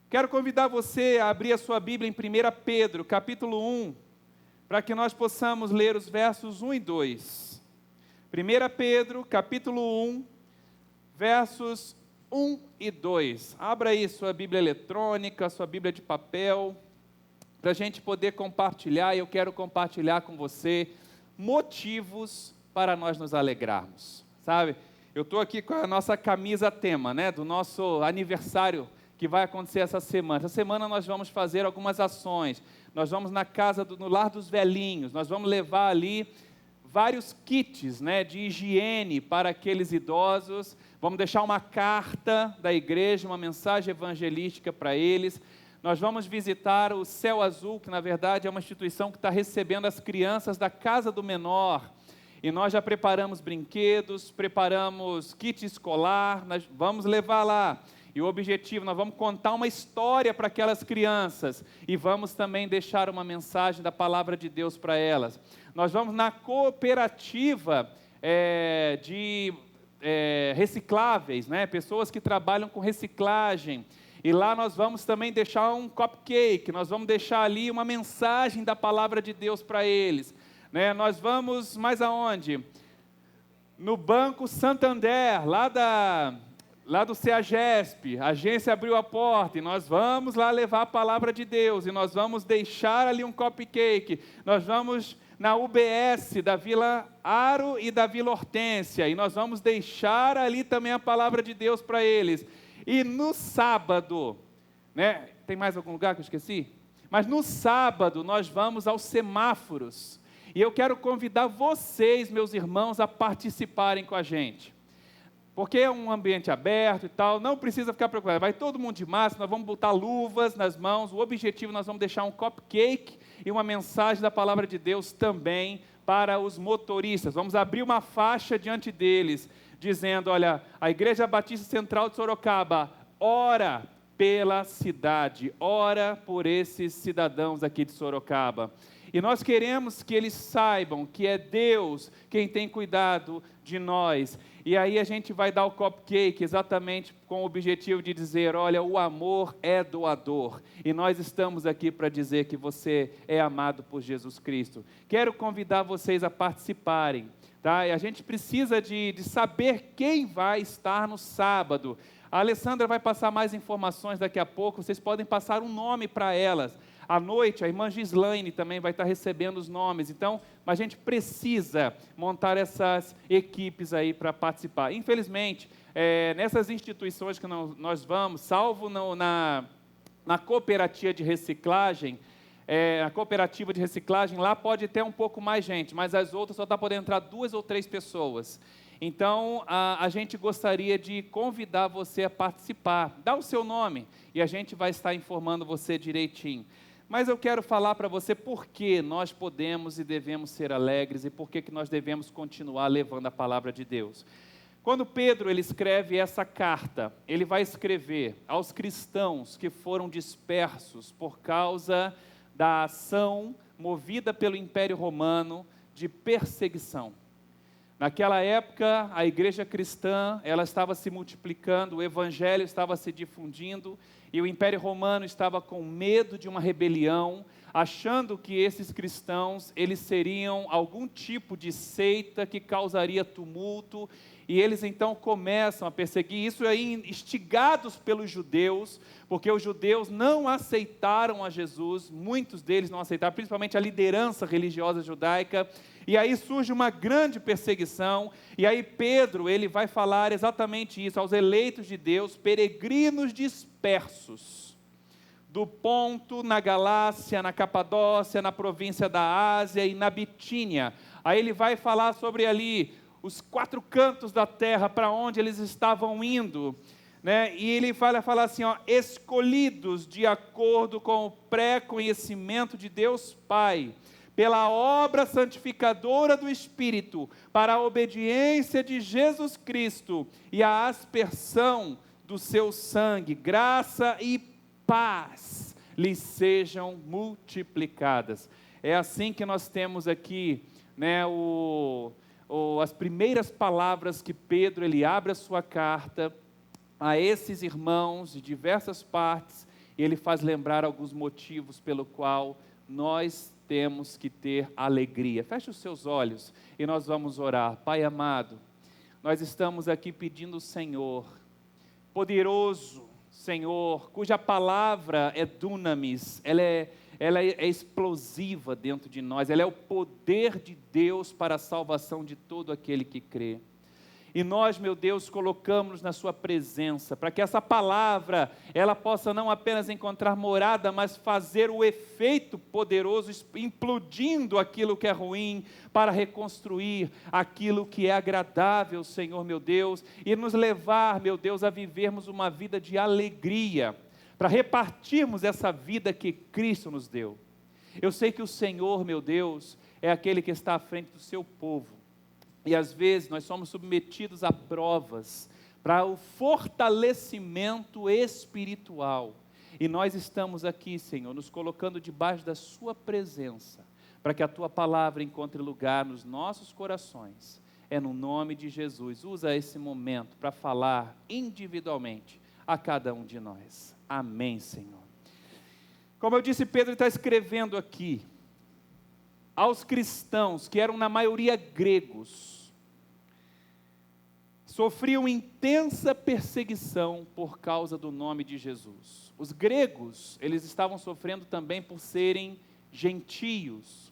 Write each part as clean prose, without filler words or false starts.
Quero convidar você a abrir a sua Bíblia em 1 Pedro, capítulo 1, para que nós possamos ler os versos 1 e 2. 1 Pedro, capítulo 1, versos 1 e 2. Abra aí sua Bíblia eletrônica, sua Bíblia de papel, para a gente poder compartilhar, e eu quero compartilhar com você motivos para nós nos alegrarmos, sabe? Eu estou aqui com a nossa camisa tema, né, do nosso aniversário, que vai acontecer essa semana. Essa semana nós vamos fazer algumas ações, nós vamos no lar dos velhinhos, nós vamos levar ali vários kits, né, de higiene para aqueles idosos, vamos deixar uma carta da igreja, uma mensagem evangelística para eles. Nós vamos visitar o Céu Azul, que na verdade é uma instituição que está recebendo as crianças da Casa do Menor, e nós já preparamos brinquedos, preparamos kit escolar, nós vamos levar lá. E o objetivo, nós vamos contar uma história para aquelas crianças e vamos também deixar uma mensagem da palavra de Deus para elas. Nós vamos na cooperativa de recicláveis, né? Pessoas que trabalham com reciclagem. E lá nós vamos também deixar um cupcake, nós vamos deixar ali uma mensagem da palavra de Deus para eles. Né? Nós vamos mais aonde? No Banco Santander, lá do CEAGESP, a agência abriu a porta e nós vamos lá levar a palavra de Deus, e nós vamos deixar ali um cupcake, nós vamos na UBS da Vila Aro e da Vila Hortência, e nós vamos deixar ali também a palavra de Deus para eles. E no sábado, né, tem mais algum lugar que eu esqueci? Mas no sábado nós vamos aos semáforos, e eu quero convidar vocês, meus irmãos, a participarem com a gente. Porque é um ambiente aberto e tal, não precisa ficar preocupado, vai todo mundo de máscara, nós vamos botar luvas nas mãos, o objetivo, nós vamos deixar um cupcake e uma mensagem da palavra de Deus também para os motoristas. Vamos abrir uma faixa diante deles, dizendo, olha, a Igreja Batista Central de Sorocaba, ora pela cidade, ora por esses cidadãos aqui de Sorocaba. E nós queremos que eles saibam que é Deus quem tem cuidado de nós. E aí a gente vai dar o cupcake exatamente com o objetivo de dizer, olha, o amor é doador. E nós estamos aqui para dizer que você é amado por Jesus Cristo. Quero convidar vocês a participarem. Tá? E a gente precisa de saber quem vai estar no sábado. A Alessandra vai passar mais informações daqui a pouco, vocês podem passar um nome para elas. À noite, a irmã Gislaine também vai estar recebendo os nomes. Então, a gente precisa montar essas equipes aí para participar. Infelizmente, nessas instituições que nós vamos, salvo na cooperativa de reciclagem, lá pode ter um pouco mais gente, mas as outras só está podendo entrar 2 ou 3 pessoas. Então, a gente gostaria de convidar você a participar. Dá o seu nome e a gente vai estar informando você direitinho. Mas eu quero falar para você por que nós podemos e devemos ser alegres e por que nós devemos continuar levando a palavra de Deus. Quando Pedro ele escreve essa carta, ele vai escrever aos cristãos que foram dispersos por causa da ação movida pelo Império Romano de perseguição. Naquela época, a igreja cristã, ela estava se multiplicando, o evangelho estava se difundindo, e o Império Romano estava com medo de uma rebelião, achando que esses cristãos, eles seriam algum tipo de seita que causaria tumulto, e eles então começam a perseguir, isso aí instigados pelos judeus, porque os judeus não aceitaram a Jesus, muitos deles não aceitaram, principalmente a liderança religiosa judaica, e aí surge uma grande perseguição, e aí Pedro, ele vai falar exatamente isso, aos eleitos de Deus, peregrinos dispersos, do Ponto, na Galácia, na Capadócia, na província da Ásia e na Bitínia. Aí ele vai falar sobre ali, os 4 cantos da terra, para onde eles estavam indo, né? E ele vai falar assim, ó, escolhidos de acordo com o pré-conhecimento de Deus Pai, pela obra santificadora do Espírito, para a obediência de Jesus Cristo e a aspersão do seu sangue, graça e paz lhes sejam multiplicadas. É assim que nós temos aqui, né, as primeiras palavras que Pedro ele abre a sua carta a esses irmãos de diversas partes, E ele faz lembrar alguns motivos pelo qual nós temos que ter alegria. Feche os seus olhos e nós vamos orar. Pai amado, nós estamos aqui pedindo ao Senhor, poderoso Senhor, cuja palavra é dunamis, ela é explosiva dentro de nós, ela é o poder de Deus para a salvação de todo aquele que crê. E nós, meu Deus, colocamos na sua presença, para que essa palavra, ela possa não apenas encontrar morada, mas fazer o efeito poderoso, implodindo aquilo que é ruim, para reconstruir aquilo que é agradável, Senhor meu Deus, e nos levar, meu Deus, a vivermos uma vida de alegria, para repartirmos essa vida que Cristo nos deu. Eu sei que o Senhor, meu Deus, é aquele que está à frente do seu povo. E às vezes nós somos submetidos a provas para o fortalecimento espiritual. E nós estamos aqui, Senhor, nos colocando debaixo da sua presença, para que a tua palavra encontre lugar nos nossos corações. É no nome de Jesus. Usa esse momento para falar individualmente a cada um de nós. Amém, Senhor. Como eu disse, Pedro está escrevendo aqui aos cristãos, que eram na maioria gregos, sofriam intensa perseguição por causa do nome de Jesus. Os gregos, eles estavam sofrendo também por serem gentios,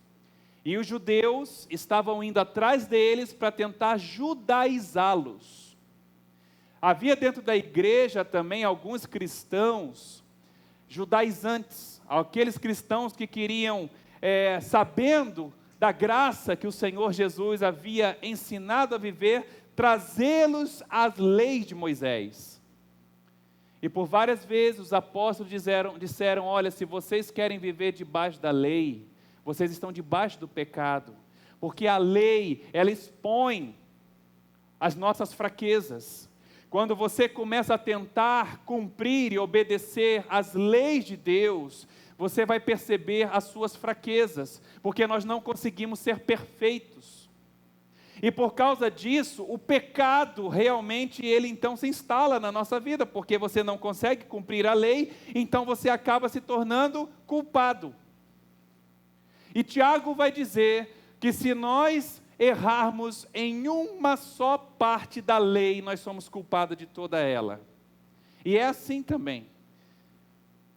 e os judeus estavam indo atrás deles para tentar judaizá-los. Havia dentro da igreja também alguns cristãos judaizantes, aqueles cristãos que queriam, sabendo da graça que o Senhor Jesus havia ensinado a viver, trazê-los às leis de Moisés. E por várias vezes os apóstolos disseram, olha, se vocês querem viver debaixo da lei, vocês estão debaixo do pecado, porque a lei, ela expõe as nossas fraquezas. Quando você começa a tentar cumprir e obedecer às leis de Deus, você vai perceber as suas fraquezas, porque nós não conseguimos ser perfeitos. E por causa disso, o pecado realmente, ele então se instala na nossa vida, porque você não consegue cumprir a lei, então você acaba se tornando culpado. E Tiago vai dizer que se nós errarmos em uma só parte da lei, nós somos culpados de toda ela. E é assim também.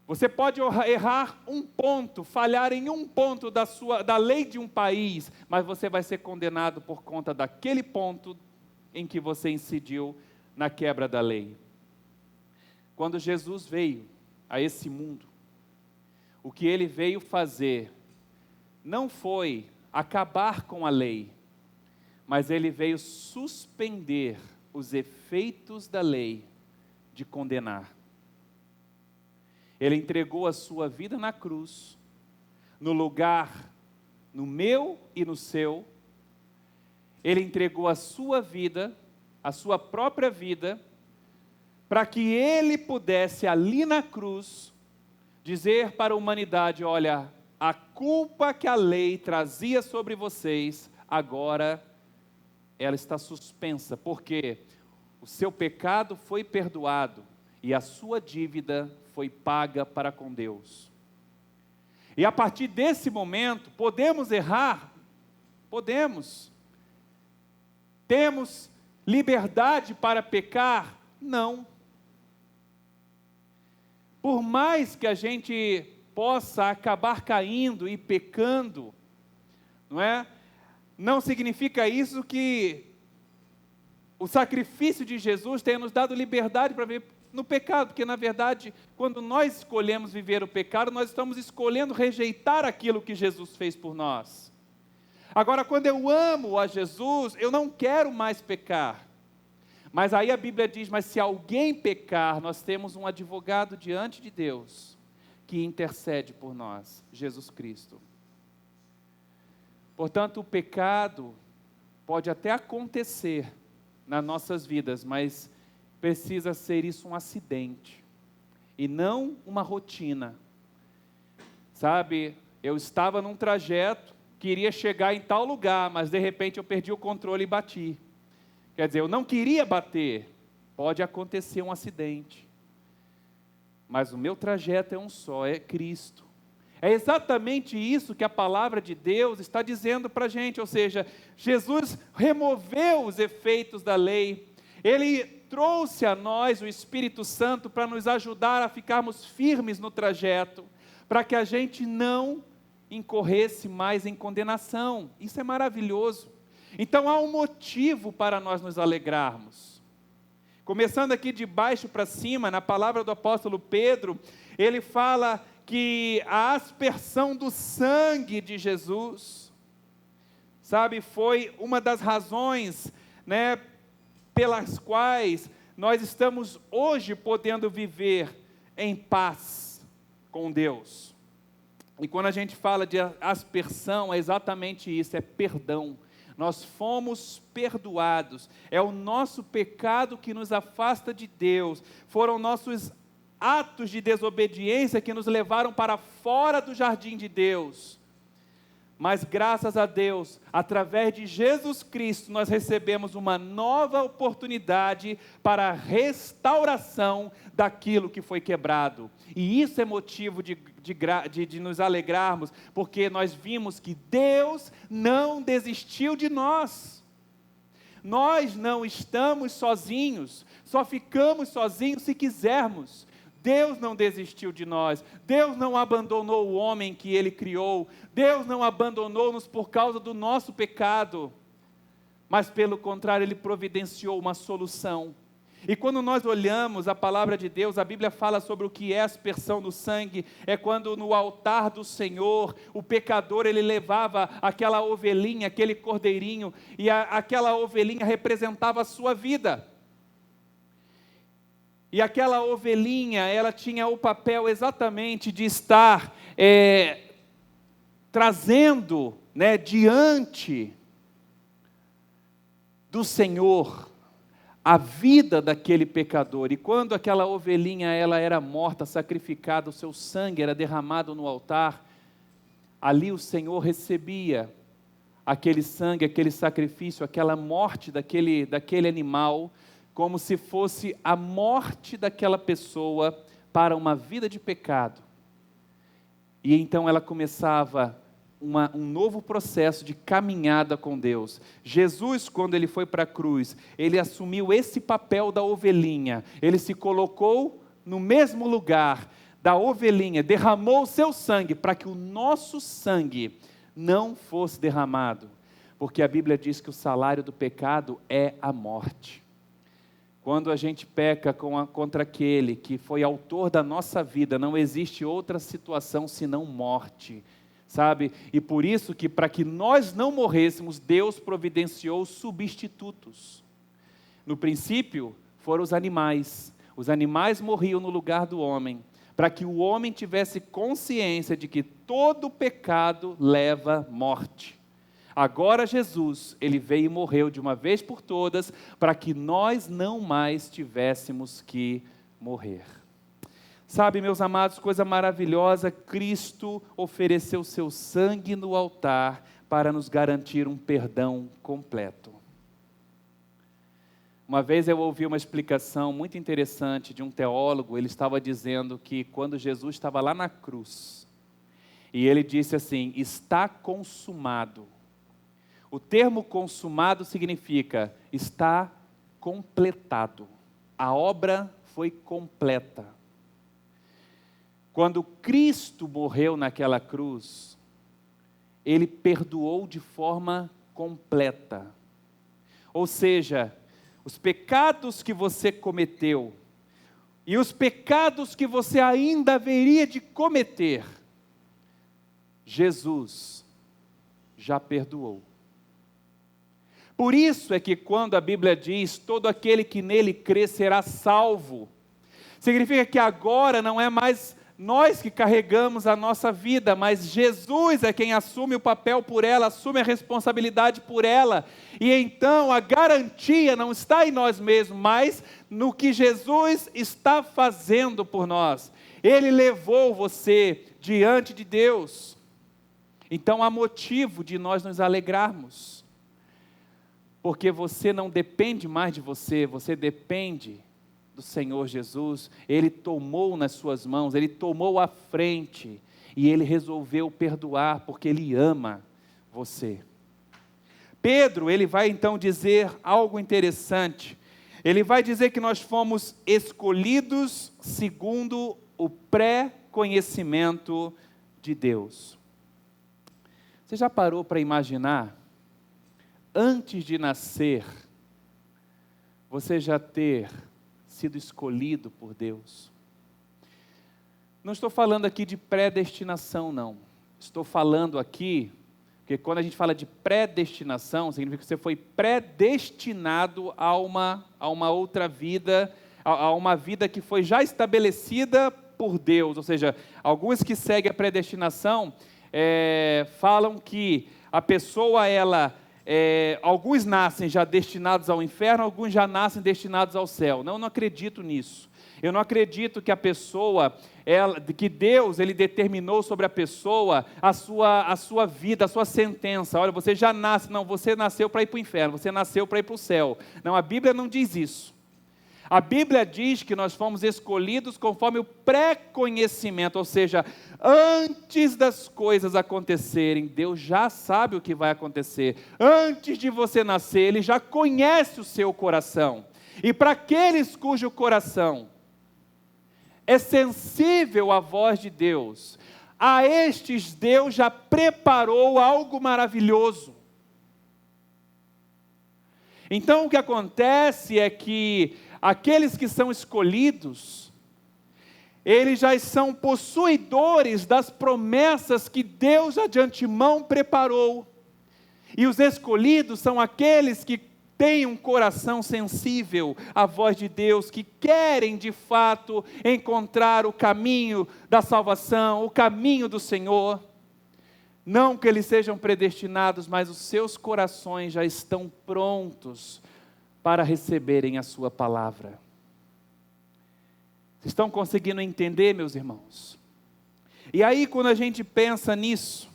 Você pode errar um ponto, falhar em um ponto da lei de um país, mas você vai ser condenado por conta daquele ponto em que você incidiu na quebra da lei. Quando Jesus veio a esse mundo, o que ele veio fazer não foi acabar com a lei, mas ele veio suspender os efeitos da lei de condenar. Ele entregou a sua vida na cruz, no lugar, no meu e no seu. Ele entregou a sua vida, a sua própria vida, para que ele pudesse ali na cruz, dizer para a humanidade, olha, a culpa que a lei trazia sobre vocês, agora ela está suspensa, porque o seu pecado foi perdoado e a sua dívida foi paga para com Deus. E a partir desse momento, podemos errar? Podemos. Temos liberdade para pecar? Não. Por mais que a gente possa acabar caindo e pecando, não é? Não significa isso que o sacrifício de Jesus tenha nos dado liberdade para viver no pecado, porque na verdade, quando nós escolhemos viver o pecado, nós estamos escolhendo rejeitar aquilo que Jesus fez por nós. Agora, quando eu amo a Jesus, eu não quero mais pecar. Mas aí a Bíblia diz, mas se alguém pecar, nós temos um advogado diante de Deus, que intercede por nós, Jesus Cristo. Portanto, o pecado pode até acontecer nas nossas vidas, mas precisa ser isso um acidente, e não uma rotina. Sabe, eu estava num trajeto, queria chegar em tal lugar, mas de repente eu perdi o controle e bati. Quer dizer, eu não queria bater, pode acontecer um acidente. mas o meu trajeto é um só, é Cristo. É exatamente isso que a palavra de Deus está dizendo para a gente, ou seja, Jesus removeu os efeitos da lei, Ele trouxe a nós o Espírito Santo para nos ajudar a ficarmos firmes no trajeto, para que a gente não incorresse mais em condenação. Isso é maravilhoso. Então há um motivo para nós nos alegrarmos. Começando aqui de baixo para cima, na palavra do apóstolo Pedro, ele fala que a aspersão do sangue de Jesus, sabe, foi uma das razões, né, pelas quais nós estamos hoje podendo viver em paz com Deus. E quando a gente fala de aspersão, é exatamente isso, é perdão. Nós fomos perdoados, é o nosso pecado que nos afasta de Deus, foram nossos atos de desobediência que nos levaram para fora do jardim de Deus. Mas graças a Deus, através de Jesus Cristo, nós recebemos uma nova oportunidade para a restauração daquilo que foi quebrado. E isso é motivo de nos alegrarmos, porque nós vimos que Deus não desistiu de nós. Nós não estamos sozinhos, só ficamos sozinhos se quisermos. Deus não desistiu de nós, Deus não abandonou o homem que Ele criou, Deus não abandonou-nos por causa do nosso pecado, mas pelo contrário, Ele providenciou uma solução. E quando nós olhamos a palavra de Deus, a Bíblia fala sobre o que é a aspersão do sangue, é quando no altar do Senhor, o pecador ele levava aquela ovelhinha, aquele cordeirinho, e aquela ovelhinha representava a sua vida. E aquela ovelhinha, ela tinha o papel exatamente de estar trazendo, né, diante do Senhor a vida daquele pecador. E quando aquela ovelhinha ela era morta, sacrificada, o seu sangue era derramado no altar, ali o Senhor recebia aquele sangue, aquele sacrifício, aquela morte daquele animal, como se fosse a morte daquela pessoa para uma vida de pecado. E então ela começava um novo processo de caminhada com Deus. Jesus, quando ele foi para a cruz, ele assumiu esse papel da ovelhinha, ele se colocou no mesmo lugar da ovelhinha, derramou o seu sangue, para que o nosso sangue não fosse derramado, porque a Bíblia diz que o salário do pecado é a morte. Quando a gente peca contra aquele que foi autor da nossa vida, não existe outra situação senão morte, sabe? E por isso que para que nós não morrêssemos, Deus providenciou substitutos. No princípio, foram os animais morriam no lugar do homem, para que o homem tivesse consciência de que todo pecado leva morte. Agora Jesus, ele veio e morreu de uma vez por todas, para que nós não mais tivéssemos que morrer. Sabe, meus amados, coisa maravilhosa, Cristo ofereceu seu sangue no altar para nos garantir um perdão completo. Uma vez eu ouvi uma explicação muito interessante de um teólogo, ele estava dizendo que quando Jesus estava lá na cruz, e ele disse assim, está consumado. O termo consumado significa, está completado. A obra foi completa. Quando Cristo morreu naquela cruz, Ele perdoou de forma completa. Ou seja, os pecados que você cometeu, e os pecados que você ainda haveria de cometer, Jesus já perdoou. Por isso é que quando a Bíblia diz, todo aquele que nele crê será salvo, significa que agora não é mais nós que carregamos a nossa vida, mas Jesus é quem assume o papel por ela, assume a responsabilidade por ela, e então a garantia não está em nós mesmos, mas no que Jesus está fazendo por nós. Ele levou você diante de Deus, então há motivo de nós nos alegrarmos, porque você não depende mais de você, você depende do Senhor Jesus, Ele tomou nas suas mãos, Ele tomou a frente, e Ele resolveu perdoar, porque Ele ama você. Pedro, ele vai então dizer algo interessante. Ele vai dizer que nós fomos escolhidos segundo o pré-conhecimento de Deus. Você já parou para imaginar, antes de nascer, você já ter sido escolhido por Deus? Não estou falando aqui de predestinação, não. Estou falando aqui, porque quando a gente fala de predestinação, significa que você foi predestinado a uma outra vida, a uma vida que foi já estabelecida por Deus. Ou seja, alguns que seguem a predestinação falam que a pessoa, alguns nascem já destinados ao inferno, alguns já nascem destinados ao céu. Não, eu não acredito nisso. Eu não acredito que a pessoa, que Deus, Ele determinou sobre a pessoa a sua vida, a sua sentença. Olha, você já nasce, não, você nasceu para ir para o inferno, você nasceu para ir para o céu. Não, a Bíblia não diz isso. A Bíblia diz que nós fomos escolhidos conforme o pré-conhecimento, ou seja, antes das coisas acontecerem, Deus já sabe o que vai acontecer. Antes de você nascer, Ele já conhece o seu coração. E para aqueles cujo coração é sensível à voz de Deus, a estes Deus já preparou algo maravilhoso. Então o que acontece é que aqueles que são escolhidos, eles já são possuidores das promessas que Deus já de antemão preparou. E os escolhidos são aqueles que têm um coração sensível à voz de Deus, que querem de fato encontrar o caminho da salvação, o caminho do Senhor. Não que eles sejam predestinados, mas os seus corações já estão prontos para receberem a sua palavra. Vocês estão conseguindo entender, meus irmãos? E aí, quando a gente pensa nisso,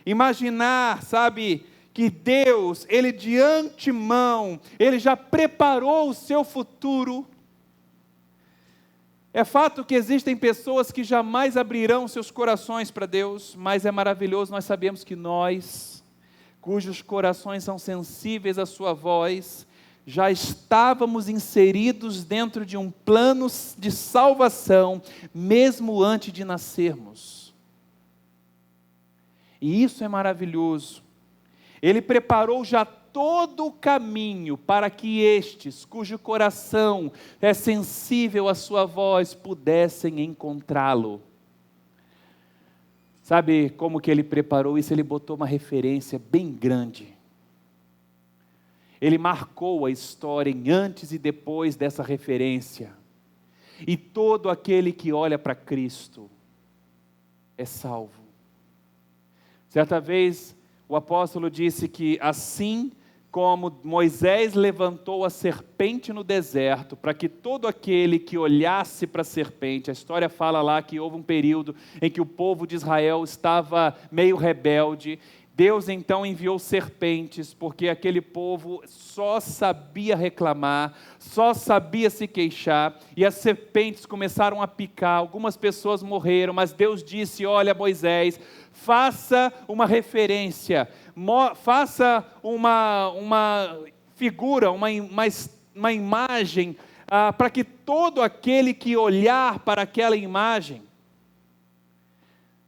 imaginar, sabe, que Deus, Ele de antemão, Ele já preparou o seu futuro. É fato que existem pessoas que jamais abrirão seus corações para Deus, mas é maravilhoso, nós sabemos que nós, cujos corações são sensíveis à sua voz, já estávamos inseridos dentro de um plano de salvação, mesmo antes de nascermos. E isso é maravilhoso. Ele preparou já todo o caminho para que estes, cujo coração é sensível à sua voz, pudessem encontrá-lo. Sabe como que ele preparou isso? Ele botou uma referência bem grande. Ele marcou a história em antes e depois dessa referência. E todo aquele que olha para Cristo é salvo. Certa vez, o apóstolo disse que assim como Moisés levantou a serpente no deserto, para que todo aquele que olhasse para a serpente, a história fala lá que houve um período em que o povo de Israel estava meio rebelde, Deus então enviou serpentes, porque aquele povo só sabia reclamar, só sabia se queixar, e as serpentes começaram a picar, algumas pessoas morreram, mas Deus disse: olha, Moisés, faça uma referência, faça uma figura, uma imagem, para que todo aquele que olhar para aquela imagem,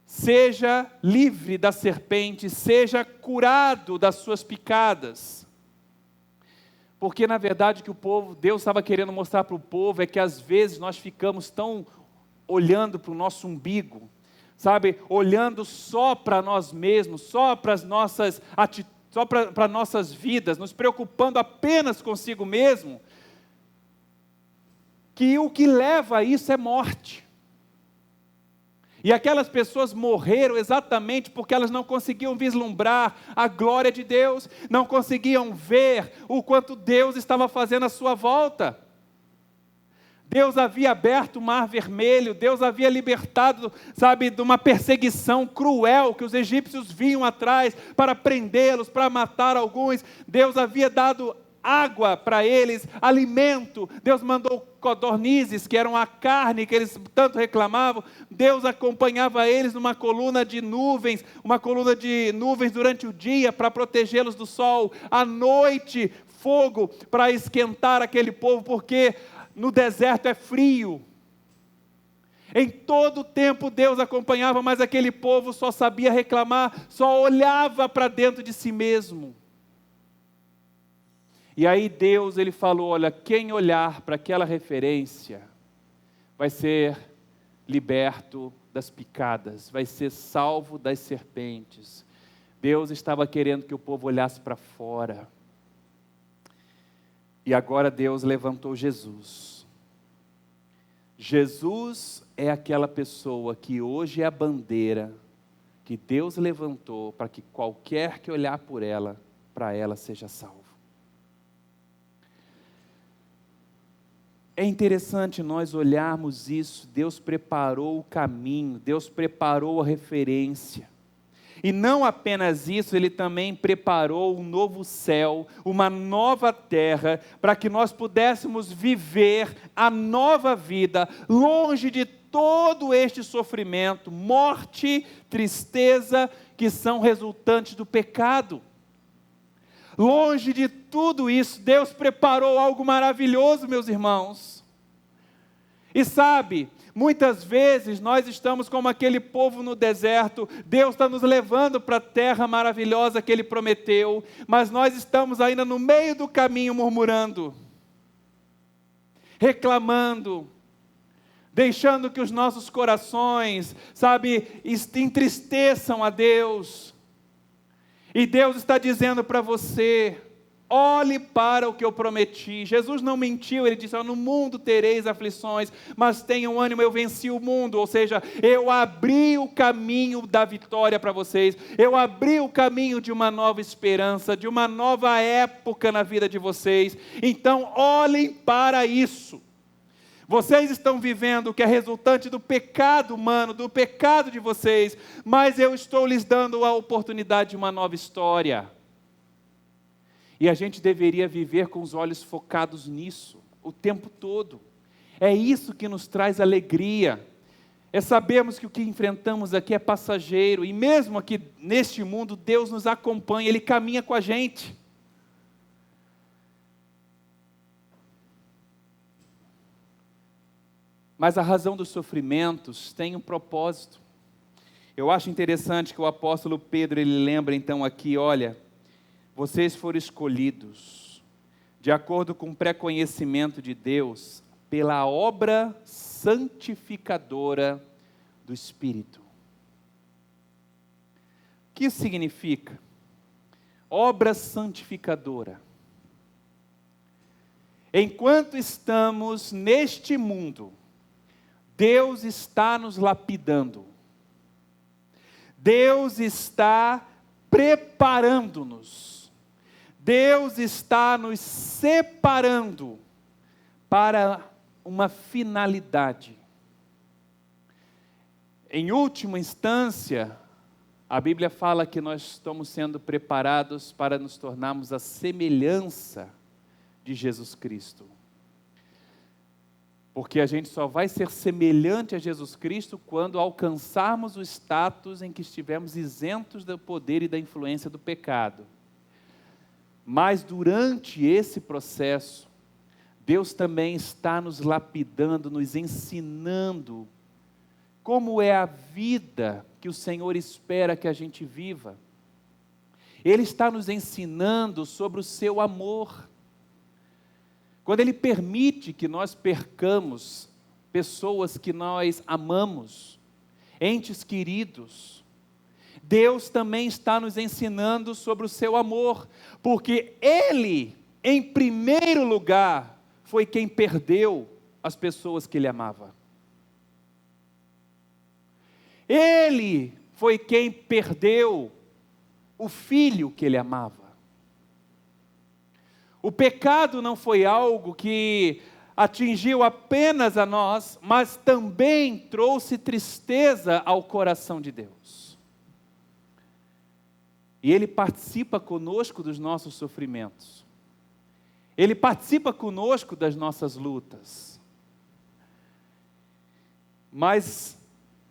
seja livre da serpente, seja curado das suas picadas. Porque na verdade o que Deus estava querendo mostrar para o povo é que às vezes nós ficamos tão olhando para o nosso umbigo, sabe, olhando só para nós mesmos, só para as nossas atitudes, só para nossas vidas, nos preocupando apenas consigo mesmo, que o que leva a isso é morte. E aquelas pessoas morreram exatamente porque elas não conseguiam vislumbrar a glória de Deus, não conseguiam ver o quanto Deus estava fazendo à sua volta. Deus havia aberto o mar vermelho, Deus havia libertado, sabe, de uma perseguição cruel que os egípcios vinham atrás para prendê-los, para matar alguns. Deus havia dado água para eles, alimento. Deus mandou codornizes, que eram a carne que eles tanto reclamavam. Deus acompanhava eles numa coluna de nuvens durante o dia para protegê-los do sol. À noite, fogo para esquentar aquele povo, porque no deserto é frio. Em todo o tempo Deus acompanhava, mas aquele povo só sabia reclamar, só olhava para dentro de si mesmo. E aí Deus, ele falou, olha, quem olhar para aquela referência, vai ser liberto das picadas, vai ser salvo das serpentes. Deus estava querendo que o povo olhasse para fora. E agora Deus levantou Jesus. Jesus é aquela pessoa que hoje é a bandeira que Deus levantou para que qualquer que olhar por ela, para ela seja salvo. É interessante nós olharmos isso. Deus preparou o caminho, Deus preparou a referência. E não apenas isso, Ele também preparou um novo céu, uma nova terra, para que nós pudéssemos viver a nova vida, longe de todo este sofrimento, morte, tristeza, que são resultantes do pecado. Longe de tudo isso, Deus preparou algo maravilhoso, meus irmãos. E sabe, muitas vezes nós estamos como aquele povo no deserto. Deus está nos levando para a terra maravilhosa que Ele prometeu, mas nós estamos ainda no meio do caminho murmurando, reclamando, deixando que os nossos corações, sabe, entristeçam a Deus. E Deus está dizendo para você, olhe para o que eu prometi. Jesus não mentiu, Ele disse, no mundo tereis aflições, mas tenham ânimo, eu venci o mundo. Ou seja, eu abri o caminho da vitória para vocês, eu abri o caminho de uma nova esperança, de uma nova época na vida de vocês. Então olhem para isso. Vocês estão vivendo o que é resultante do pecado humano, do pecado de vocês, mas eu estou lhes dando a oportunidade de uma nova história. E a gente deveria viver com os olhos focados nisso, o tempo todo. É isso que nos traz alegria. É sabermos que o que enfrentamos aqui é passageiro, e mesmo aqui neste mundo, Deus nos acompanha, Ele caminha com a gente. Mas a razão dos sofrimentos tem um propósito. Eu acho interessante que o apóstolo Pedro, ele lembra então aqui, olha, vocês foram escolhidos, de acordo com o pré-conhecimento de Deus, pela obra santificadora do Espírito. O que isso significa? Obra santificadora. Enquanto estamos neste mundo, Deus está nos lapidando. Deus está preparando-nos. Deus está nos separando para uma finalidade. Em última instância, a Bíblia fala que nós estamos sendo preparados para nos tornarmos a semelhança de Jesus Cristo. Porque a gente só vai ser semelhante a Jesus Cristo quando alcançarmos o status em que estivermos isentos do poder e da influência do pecado. Mas durante esse processo, Deus também está nos lapidando, nos ensinando como é a vida que o Senhor espera que a gente viva. Ele está nos ensinando sobre o seu amor. Quando Ele permite que nós percamos pessoas que nós amamos, entes queridos, Deus também está nos ensinando sobre o seu amor, porque Ele, em primeiro lugar, foi quem perdeu as pessoas que Ele amava. Ele foi quem perdeu o filho que Ele amava. O pecado não foi algo que atingiu apenas a nós, mas também trouxe tristeza ao coração de Deus. E Ele participa conosco dos nossos sofrimentos. Ele participa conosco das nossas lutas. Mas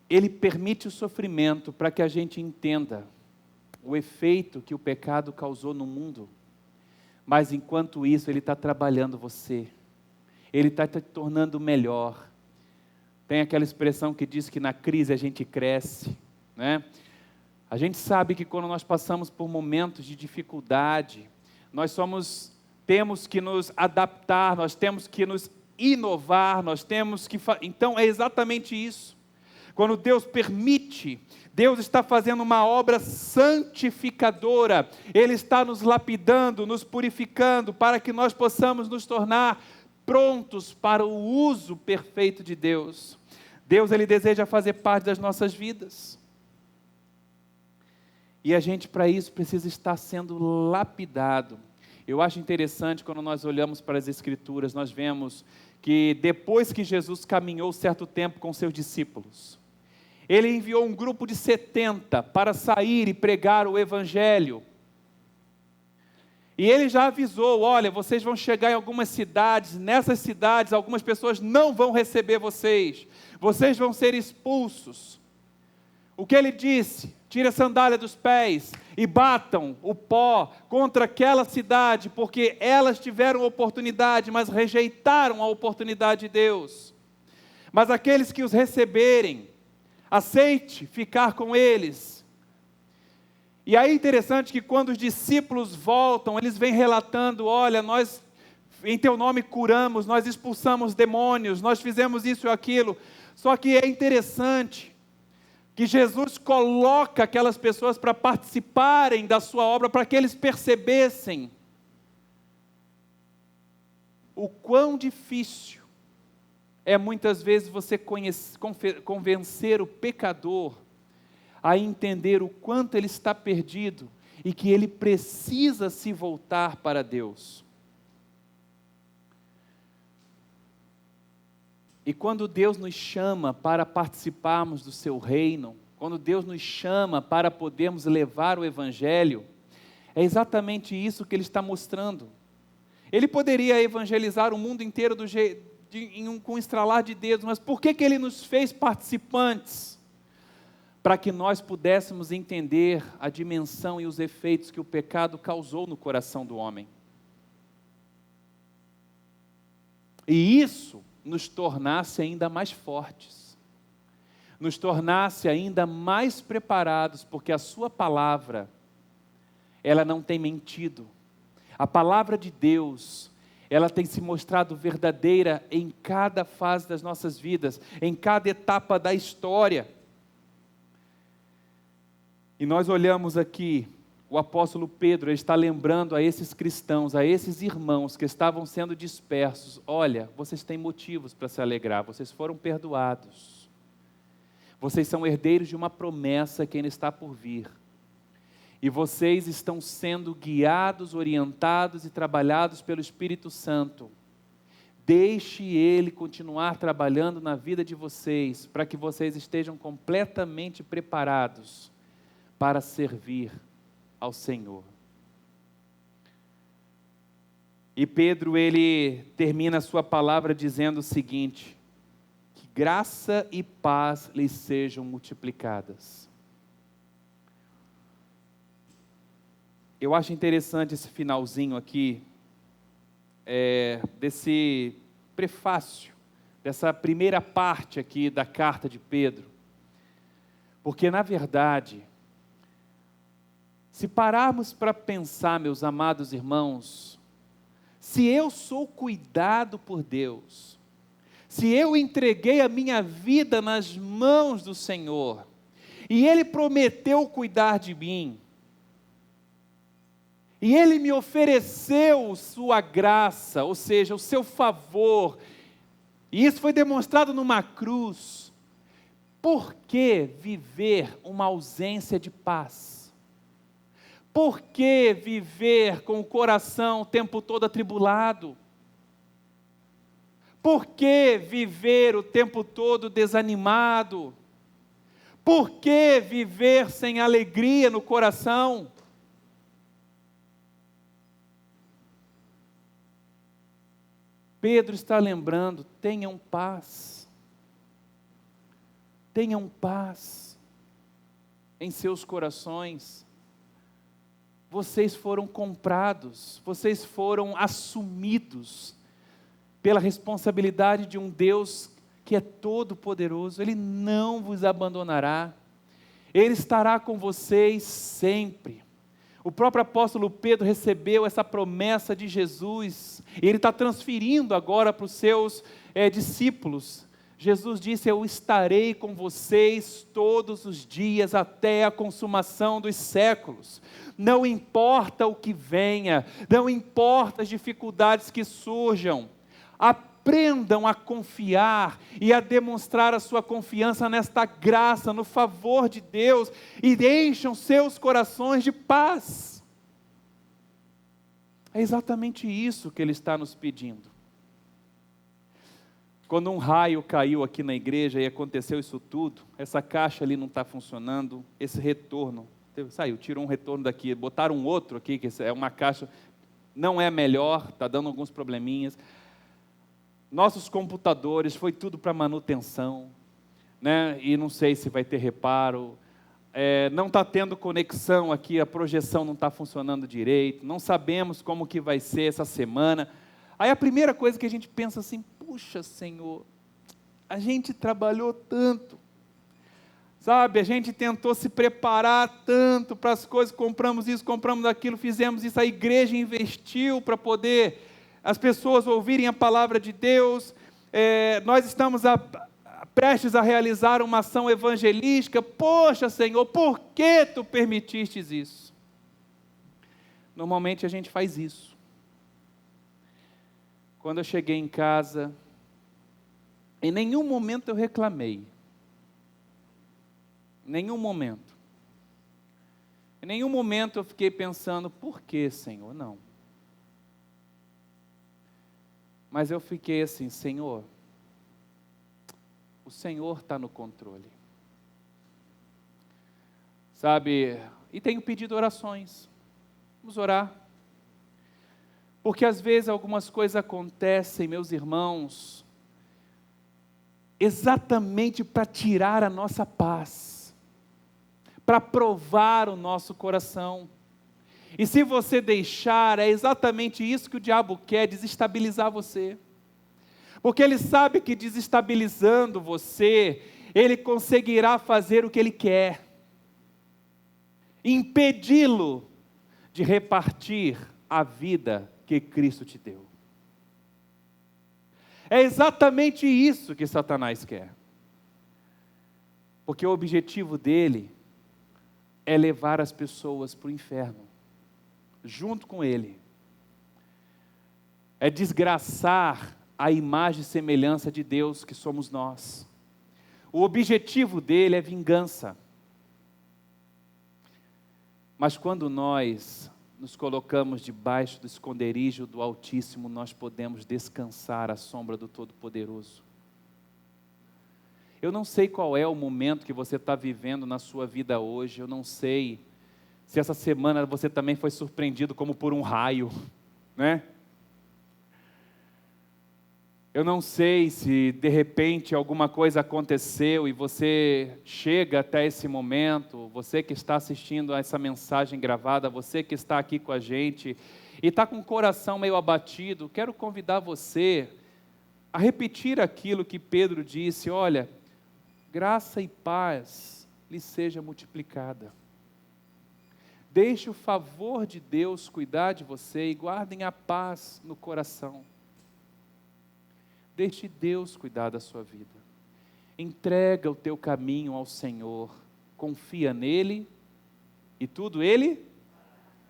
Ele permite o sofrimento para que a gente entenda o efeito que o pecado causou no mundo. Mas enquanto isso, Ele está trabalhando você. Ele está te tornando melhor. Tem aquela expressão que diz que na crise a gente cresce, né? A gente sabe que quando nós passamos por momentos de dificuldade, temos que nos adaptar, nós temos que nos inovar, então é exatamente isso. Quando Deus permite, Deus está fazendo uma obra santificadora, Ele está nos lapidando, nos purificando, para que nós possamos nos tornar prontos para o uso perfeito de Deus. Deus, Ele deseja fazer parte das nossas vidas. E a gente, para isso, precisa estar sendo lapidado. Eu acho interessante, quando nós olhamos para as Escrituras, nós vemos que depois que Jesus caminhou certo tempo com seus discípulos, Ele enviou um grupo de 70 para sair e pregar o Evangelho. E Ele já avisou, olha, vocês vão chegar em algumas cidades, nessas cidades algumas pessoas não vão receber vocês vão ser expulsos. O que Ele disse? Tire a sandália dos pés e batam o pó contra aquela cidade, porque elas tiveram oportunidade, mas rejeitaram a oportunidade de Deus. Mas aqueles que os receberem, aceite ficar com eles. E aí é interessante que quando os discípulos voltam, eles vêm relatando, olha, nós em teu nome curamos, nós expulsamos demônios, nós fizemos isso e aquilo. Só que é interessante que Jesus coloca aquelas pessoas para participarem da sua obra, para que eles percebessem o quão difícil é muitas vezes você convencer o pecador a entender o quanto ele está perdido e que ele precisa se voltar para Deus. E quando Deus nos chama para participarmos do seu reino, quando Deus nos chama para podermos levar o Evangelho, é exatamente isso que Ele está mostrando. Ele poderia evangelizar o mundo inteiro com um estralar de dedos, mas por que Ele nos fez participantes? Para que nós pudéssemos entender a dimensão e os efeitos que o pecado causou no coração do homem. E isso nos tornasse ainda mais fortes, nos tornasse ainda mais preparados, porque a sua palavra, ela não tem mentido. A palavra de Deus, ela tem se mostrado verdadeira em cada fase das nossas vidas, em cada etapa da história. E nós olhamos aqui, o apóstolo Pedro, ele está lembrando a esses cristãos, a esses irmãos que estavam sendo dispersos, olha, vocês têm motivos para se alegrar, vocês foram perdoados, vocês são herdeiros de uma promessa que ainda está por vir, e vocês estão sendo guiados, orientados e trabalhados pelo Espírito Santo. Deixe Ele continuar trabalhando na vida de vocês, para que vocês estejam completamente preparados para servir ao Senhor. E Pedro, ele termina a sua palavra dizendo o seguinte: que graça e paz lhes sejam multiplicadas. Eu acho interessante esse finalzinho aqui, desse prefácio, dessa primeira parte aqui da carta de Pedro, porque na verdade, se pararmos para pensar, meus amados irmãos, se eu sou cuidado por Deus, se eu entreguei a minha vida nas mãos do Senhor, e Ele prometeu cuidar de mim, e Ele me ofereceu sua graça, ou seja, o seu favor, e isso foi demonstrado numa cruz, por que viver uma ausência de paz? Por que viver com o coração o tempo todo atribulado? Por que viver o tempo todo desanimado? Por que viver sem alegria no coração? Pedro está lembrando: tenham paz. Tenham paz em seus corações. Vocês foram comprados, vocês foram assumidos pela responsabilidade de um Deus que é todo poderoso. Ele não vos abandonará, Ele estará com vocês sempre. O próprio apóstolo Pedro recebeu essa promessa de Jesus, e ele está transferindo agora para os seus discípulos. Jesus disse: eu estarei com vocês todos os dias até a consumação dos séculos. Não importa o que venha, não importa as dificuldades que surjam, aprendam a confiar e a demonstrar a sua confiança nesta graça, no favor de Deus, e encham seus corações de paz. É exatamente isso que Ele está nos pedindo. Quando um raio caiu aqui na igreja e aconteceu isso tudo, essa caixa ali não está funcionando, esse retorno, saiu, tirou um retorno daqui, botaram um outro aqui, que é uma caixa, não é melhor, está dando alguns probleminhas. Nossos computadores, foi tudo para manutenção, né? E não sei se vai ter reparo, não está tendo conexão aqui, a projeção não está funcionando direito, não sabemos como que vai ser essa semana. Aí a primeira coisa que a gente pensa assim: puxa, Senhor, a gente trabalhou tanto, sabe, a gente tentou se preparar tanto para as coisas, compramos isso, compramos aquilo, fizemos isso, a igreja investiu para poder as pessoas ouvirem a palavra de Deus, nós estamos prestes a realizar uma ação evangelística. Poxa, Senhor, por que Tu permitistes isso? Normalmente a gente faz isso. Quando eu cheguei em casa, em nenhum momento eu reclamei. Em nenhum momento. Em nenhum momento eu fiquei pensando: por que, Senhor? Não. Mas eu fiquei assim: Senhor, o Senhor está no controle. Sabe, e tenho pedido orações. Vamos orar. Porque às vezes algumas coisas acontecem, meus irmãos, exatamente para tirar a nossa paz, para provar o nosso coração. E se você deixar, é exatamente isso que o diabo quer: desestabilizar você. Porque ele sabe que desestabilizando você, ele conseguirá fazer o que ele quer, impedi-lo de repartir a vida que Cristo te deu. É exatamente isso que Satanás quer. Porque o objetivo dele é levar as pessoas para o inferno, junto com ele. É desgraçar a imagem e semelhança de Deus que somos nós. O objetivo dele é vingança. Mas quando nós nos colocamos debaixo do esconderijo do Altíssimo, nós podemos descansar à sombra do Todo-Poderoso. Eu não sei qual é o momento que você está vivendo na sua vida hoje, eu não sei se essa semana você também foi surpreendido como por um raio, né? Eu não sei se de repente alguma coisa aconteceu e você chega até esse momento, você que está assistindo a essa mensagem gravada, você que está aqui com a gente e está com o coração meio abatido, quero convidar você a repetir aquilo que Pedro disse: olha, graça e paz lhe seja multiplicada. Deixe o favor de Deus cuidar de você e guardem a paz no coração. Deixe Deus cuidar da sua vida. Entrega o teu caminho ao Senhor. Confia nele e tudo Ele.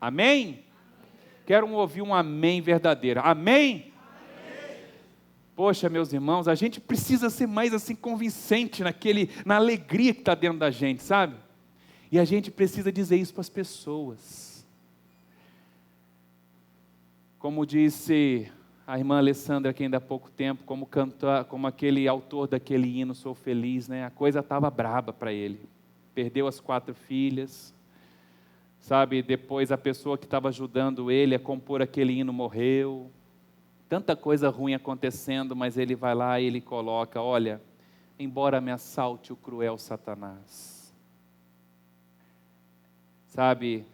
Amém? Quero ouvir um amém verdadeiro. Amém? Amém? Poxa, meus irmãos, a gente precisa ser mais assim convincente na alegria que está dentro da gente, sabe? E a gente precisa dizer isso para as pessoas. Como disse a irmã Alessandra, que ainda há pouco tempo, como aquele autor daquele hino, Sou Feliz, né? A coisa estava braba para ele. Perdeu as 4 filhas, sabe? Depois a pessoa que estava ajudando ele a compor aquele hino morreu. tanta coisa ruim acontecendo, mas ele vai lá e ele coloca, olha, embora me assalte o cruel Satanás, sabe,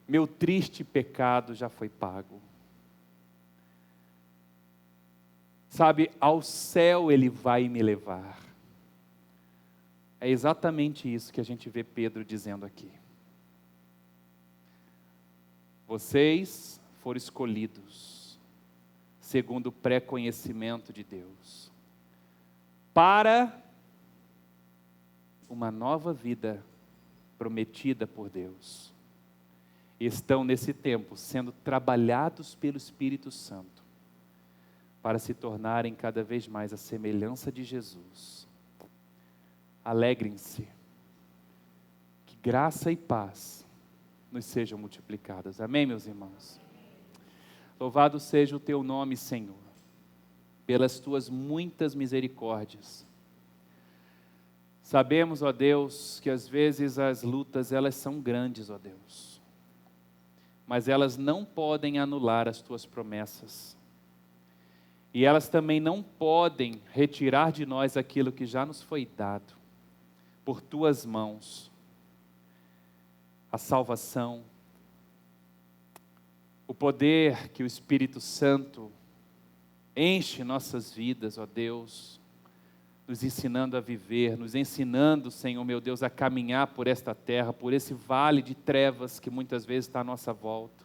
meu triste pecado já foi pago. Sabe, ao céu ele vai me levar. É exatamente isso que a gente vê Pedro dizendo aqui. Vocês foram escolhidos, segundo o pré-conhecimento de Deus, para uma nova vida prometida por Deus. E estão nesse tempo sendo trabalhados pelo Espírito Santo, para se tornarem cada vez mais a semelhança de Jesus. Alegrem-se, que graça e paz nos sejam multiplicadas. Amém, meus irmãos? Louvado seja o teu nome, Senhor, pelas tuas muitas misericórdias. Sabemos, ó Deus, que às vezes as lutas, elas são grandes, ó Deus, mas elas não podem anular as tuas promessas. E elas também não podem retirar de nós aquilo que já nos foi dado por tuas mãos. A salvação, o poder que o Espírito Santo enche nossas vidas, ó Deus, nos ensinando a viver, nos ensinando, Senhor meu Deus, a caminhar por esta terra, por esse vale de trevas que muitas vezes está à nossa volta.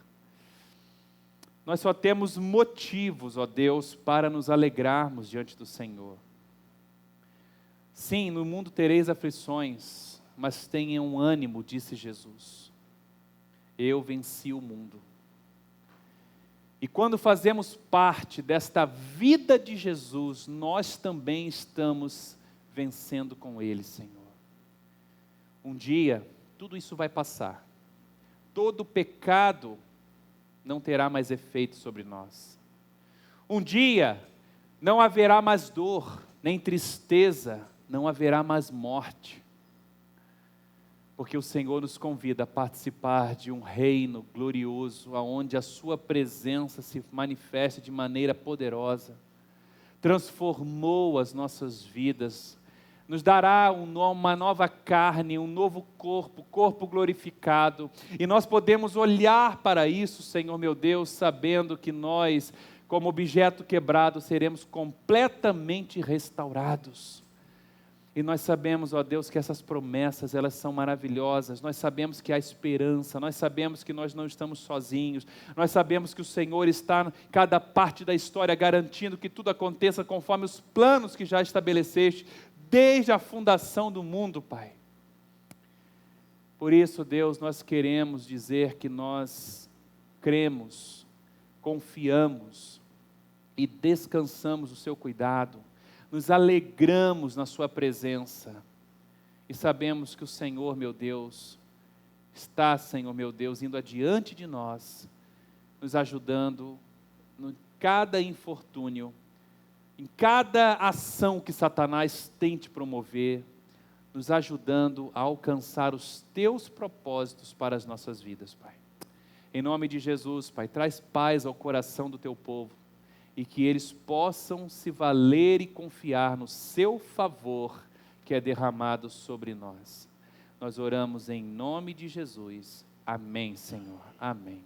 Nós só temos motivos, ó Deus, para nos alegrarmos diante do Senhor. Sim, no mundo tereis aflições, mas tenham ânimo, disse Jesus. Eu venci o mundo. E quando fazemos parte desta vida de Jesus, nós também estamos vencendo com Ele, Senhor. Um dia, tudo isso vai passar. Todo pecado não terá mais efeito sobre nós. Um dia, não haverá mais dor, nem tristeza, não haverá mais morte. Porque o Senhor nos convida a participar de um reino glorioso, onde a sua presença se manifesta de maneira poderosa. Transformou as nossas vidas, nos dará uma nova carne, um novo corpo glorificado, e nós podemos olhar para isso, Senhor meu Deus, sabendo que nós, como objeto quebrado, seremos completamente restaurados. E nós sabemos, ó Deus, que essas promessas, elas são maravilhosas. Nós sabemos que há esperança, nós sabemos que nós não estamos sozinhos, nós sabemos que o Senhor está em cada parte da história, garantindo que tudo aconteça conforme os planos que já estabeleceste, desde a fundação do mundo, Pai. Por isso, Deus, nós queremos dizer que nós cremos, confiamos e descansamos no seu cuidado, nos alegramos na sua presença e sabemos que o Senhor, meu Deus, está, Senhor, meu Deus, indo adiante de nós, nos ajudando em cada infortúnio, em cada ação que Satanás tente promover, nos ajudando a alcançar os teus propósitos para as nossas vidas, Pai. Em nome de Jesus, Pai, traz paz ao coração do teu povo e que eles possam se valer e confiar no seu favor que é derramado sobre nós. Nós oramos em nome de Jesus. Amém, Senhor. Amém.